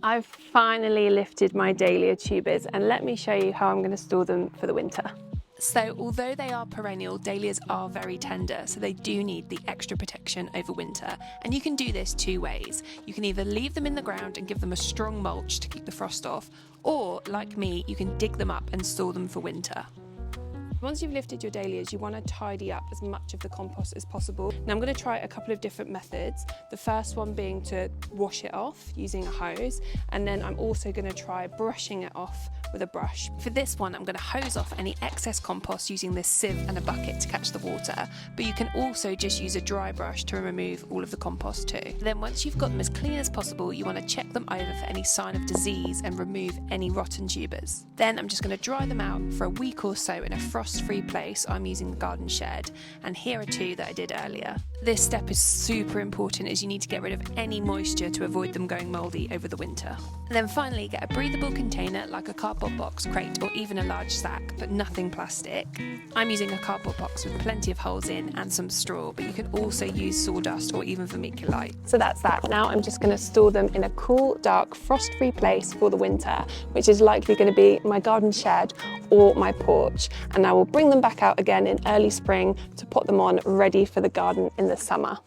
I've finally lifted my dahlia tubers, and let me show you how I'm going to store them for the winter. So although they are perennial, dahlias are very tender, so they do need the extra protection over winter. And you can do this two ways. You can either leave them in the ground and give them a strong mulch to keep the frost off, or like me, you can dig them up and store them for winter. Once you've lifted your dahlias, you want to tidy up as much of the compost as possible. Now I'm going to try a couple of different methods. The first one being to wash it off using a hose, and then I'm also going to try brushing it off with a brush. For this one, I'm going to hose off any excess compost using this sieve and a bucket to catch the water, but you can also just use a dry brush to remove all of the compost too. Then once you've got them as clean as possible, you want to check them over for any sign of disease and remove any rotten tubers. Then I'm just going to dry them out for a week or so in a frost-free place. I'm using the garden shed, and here are two that I did earlier. This step is super important as you need to get rid of any moisture to avoid them going mouldy over the winter. And then finally, get a breathable container like a cardboard box, crate, or even a large sack, but nothing plastic. I'm using a cardboard box with plenty of holes in and some straw, but you can also use sawdust or even vermiculite. So that's that. Now I'm just going to store them in a cool, dark, frost-free place for the winter, which is likely going to be my garden shed or my porch. And I will bring them back out again in early spring to put them on ready for the garden in the summer.